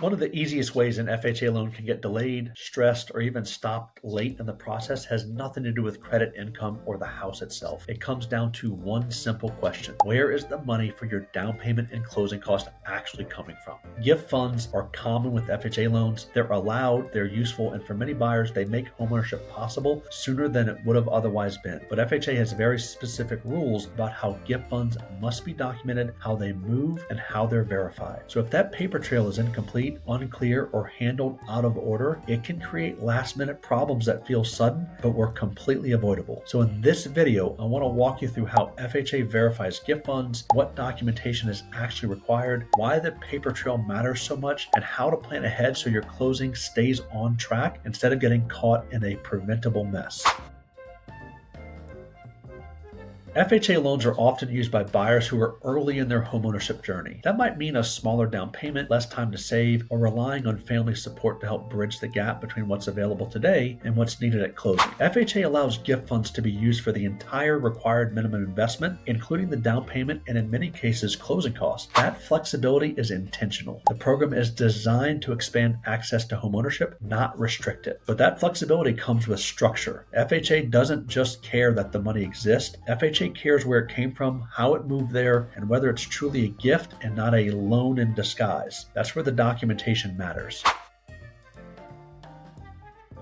One of the easiest ways an FHA loan can get delayed, stressed, or even stopped late in the process has nothing to do with credit, income, or the house itself. It comes down to one simple question. Where is the money for your down payment and closing cost actually coming from? Gift funds are common with FHA loans. They're allowed, they're useful, and for many buyers, they make homeownership possible sooner than it would have otherwise been. But FHA has very specific rules about how gift funds must be documented, how they move, and how they're verified. So if that paper trail is incomplete, unclear, or handled out of order, it can create last-minute problems that feel sudden but were completely avoidable. So in this video, I want to walk you through how FHA verifies gift funds, what documentation is actually required, why the paper trail matters so much, and how to plan ahead so your closing stays on track instead of getting caught in a preventable mess. FHA loans are often used by buyers who are early in their homeownership journey. That might mean a smaller down payment, less time to save, or relying on family support to help bridge the gap between what's available today and what's needed at closing. FHA allows gift funds to be used for the entire required minimum investment, including the down payment and in many cases closing costs. That flexibility is intentional. The program is designed to expand access to homeownership, not restrict it. But that flexibility comes with structure. FHA doesn't just care that the money exists. FHA cares where it came from, how it moved there, and whether it's truly a gift and not a loan in disguise. That's where the documentation matters.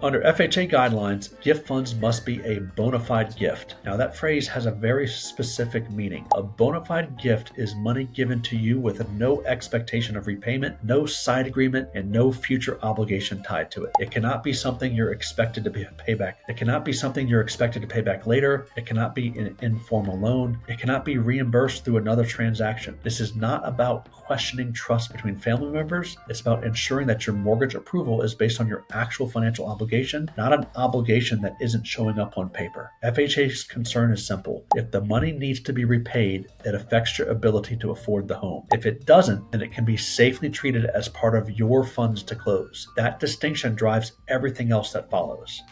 Under FHA guidelines, gift funds must be a bona fide gift. Now that phrase has a very specific meaning. A bona fide gift is money given to you with no expectation of repayment, no side agreement, and no future obligation tied to it. It cannot be something you're expected to pay back. It cannot be something you're expected to pay back later. It cannot be an informal loan. It cannot be reimbursed through another transaction. This is not about questioning trust between family members. It's about ensuring that your mortgage approval is based on your actual financial obligation, not an obligation that isn't showing up on paper. FHA's concern is simple. If the money needs to be repaid, it affects your ability to afford the home. If it doesn't, then it can be safely treated as part of your funds to close. That distinction drives everything else that follows.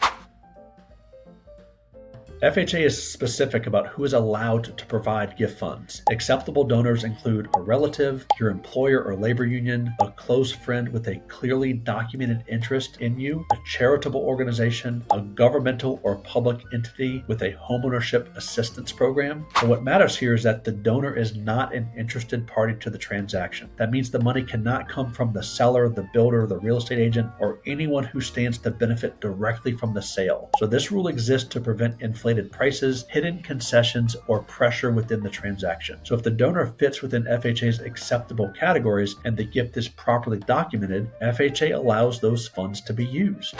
FHA is specific about who is allowed to provide gift funds. Acceptable donors include a relative, your employer or labor union, a close friend with a clearly documented interest in you, a charitable organization, a governmental or public entity with a homeownership assistance program. But what matters here is that the donor is not an interested party to the transaction. That means the money cannot come from the seller, the builder, the real estate agent, or anyone who stands to benefit directly from the sale. So this rule exists to prevent inflation prices, hidden concessions, or pressure within the transaction. So if the donor fits within FHA's acceptable categories and the gift is properly documented, FHA allows those funds to be used.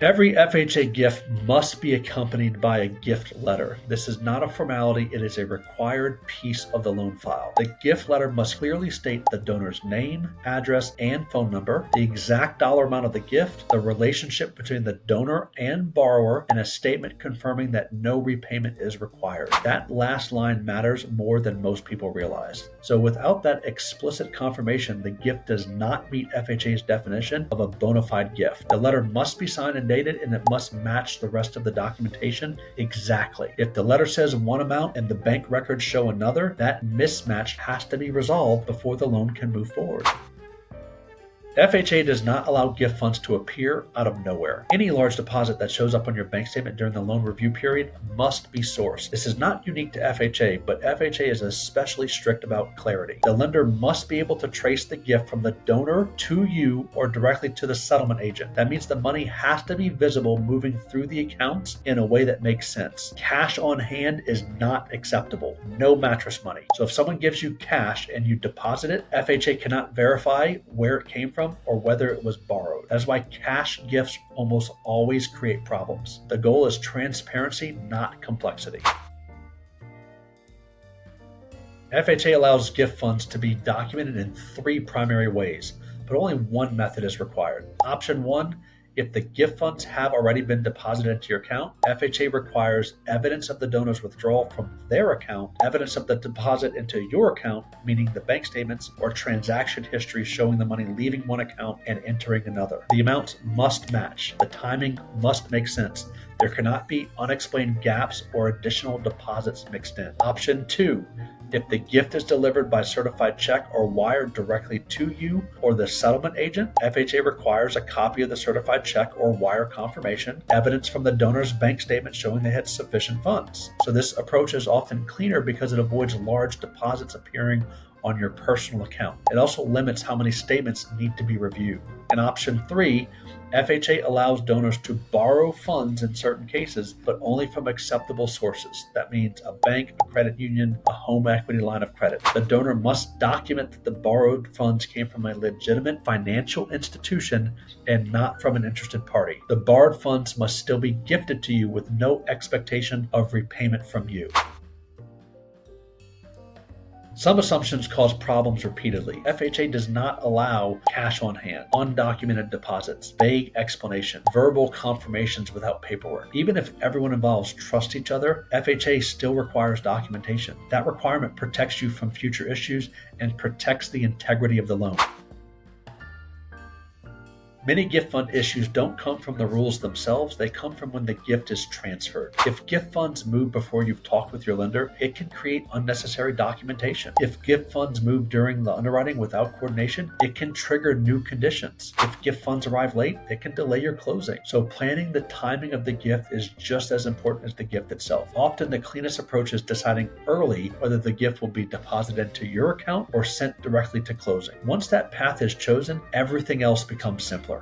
Every FHA gift must be accompanied by a gift letter. This is not a formality, it is a required piece of the loan file. The gift letter must clearly state the donor's name, address, and phone number, the exact dollar amount of the gift, the relationship between the donor and borrower, and a statement confirming that no repayment is required. That last line matters more than most people realize. So without that explicit confirmation, the gift does not meet FHA's definition of a bona fide gift. The letter must be signed and dated, and it must match the rest of the documentation exactly. If the letter says one amount and the bank records show another, that mismatch has to be resolved before the loan can move forward. FHA does not allow gift funds to appear out of nowhere. Any large deposit that shows up on your bank statement during the loan review period must be sourced. This is not unique to FHA, but FHA is especially strict about clarity. The lender must be able to trace the gift from the donor to you or directly to the settlement agent. That means the money has to be visible moving through the accounts in a way that makes sense. Cash on hand is not acceptable. No mattress money. So if someone gives you cash and you deposit it, FHA cannot verify where it came from or whether it was borrowed. That's why cash gifts almost always create problems. The goal is transparency, not complexity. FHA allows gift funds to be documented in 3 primary ways, but only one method is required. Option 1, if the gift funds have already been deposited into your account, FHA requires evidence of the donor's withdrawal from their account, evidence of the deposit into your account, meaning the bank statements, or transaction history showing the money leaving one account and entering another. The amounts must match. The timing must make sense. There cannot be unexplained gaps or additional deposits mixed in. Option 2, If the gift is delivered by certified check or wired directly to you or the settlement agent, FHA requires a copy of the certified check or wire confirmation, evidence from the donor's bank statement showing they had sufficient funds. So this approach is often cleaner because it avoids large deposits appearing on your personal account. It also limits how many statements need to be reviewed. In option 3, FHA allows donors to borrow funds in certain cases, but only from acceptable sources. That means a bank, a credit union, a home equity line of credit. The donor must document that the borrowed funds came from a legitimate financial institution and not from an interested party. The borrowed funds must still be gifted to you with no expectation of repayment from you. Some assumptions cause problems repeatedly. FHA does not allow cash on hand, undocumented deposits, vague explanation, verbal confirmations without paperwork. Even if everyone involved trusts each other, FHA still requires documentation. That requirement protects you from future issues and protects the integrity of the loan. Many gift fund issues don't come from the rules themselves, they come from when the gift is transferred. If gift funds move before you've talked with your lender, it can create unnecessary documentation. If gift funds move during the underwriting without coordination, it can trigger new conditions. If gift funds arrive late, it can delay your closing. So planning the timing of the gift is just as important as the gift itself. Often the cleanest approach is deciding early whether the gift will be deposited into your account or sent directly to closing. Once that path is chosen, everything else becomes simpler.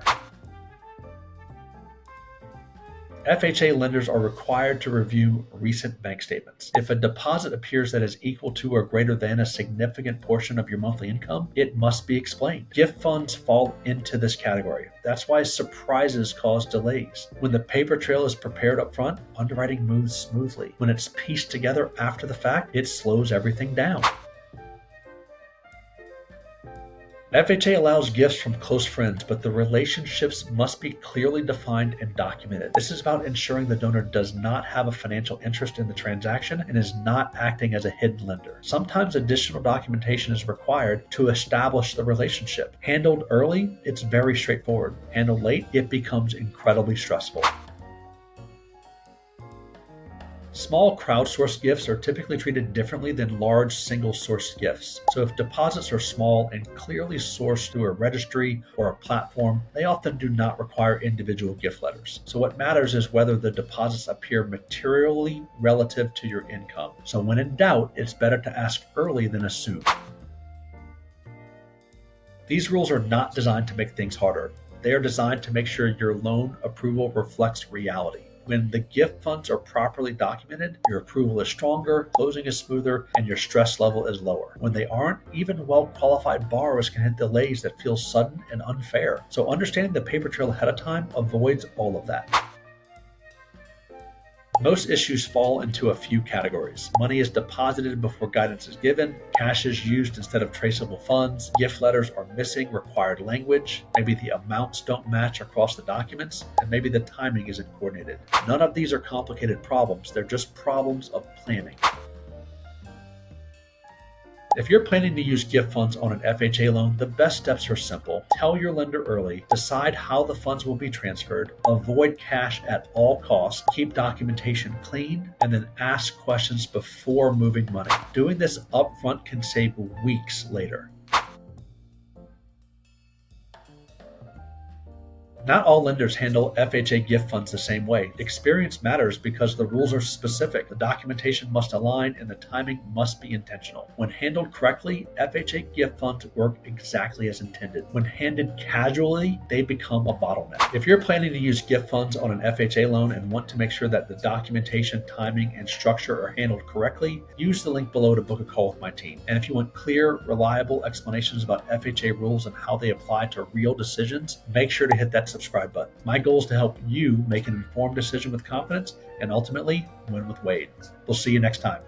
FHA lenders are required to review recent bank statements. If a deposit appears that is equal to or greater than a significant portion of your monthly income, it must be explained. Gift funds fall into this category. That's why surprises cause delays. When the paper trail is prepared up front, underwriting moves smoothly. When it's pieced together after the fact, it slows everything down. FHA allows gifts from close friends, but the relationships must be clearly defined and documented. This is about ensuring the donor does not have a financial interest in the transaction and is not acting as a hidden lender. Sometimes additional documentation is required to establish the relationship. Handled early, it's very straightforward. Handled late, it becomes incredibly stressful. Small crowdsourced gifts are typically treated differently than large single-source gifts. So if deposits are small and clearly sourced through a registry or a platform, they often do not require individual gift letters. So what matters is whether the deposits appear materially relative to your income. So when in doubt, it's better to ask early than assume. These rules are not designed to make things harder. They are designed to make sure your loan approval reflects reality. When the gift funds are properly documented, your approval is stronger, closing is smoother, and your stress level is lower. When they aren't, even well-qualified borrowers can hit delays that feel sudden and unfair. So understanding the paper trail ahead of time avoids all of that. Most issues fall into a few categories. Money is deposited before guidance is given, cash is used instead of traceable funds, gift letters are missing required language, maybe the amounts don't match across the documents, and maybe the timing isn't coordinated. None of these are complicated problems, they're just problems of planning. If you're planning to use gift funds on an FHA loan, the best steps are simple. Tell your lender early, decide how the funds will be transferred, avoid cash at all costs, keep documentation clean, and then ask questions before moving money. Doing this upfront can save weeks later. Not all lenders handle FHA gift funds the same way. Experience matters because the rules are specific. The documentation must align and the timing must be intentional. When handled correctly, FHA gift funds work exactly as intended. When handled casually, they become a bottleneck. If you're planning to use gift funds on an FHA loan and want to make sure that the documentation, timing, and structure are handled correctly, use the link below to book a call with my team. And if you want clear, reliable explanations about FHA rules and how they apply to real decisions, make sure to hit that subscribe button. My goal is to help you make an informed decision with confidence and ultimately win with Wade. We'll see you next time.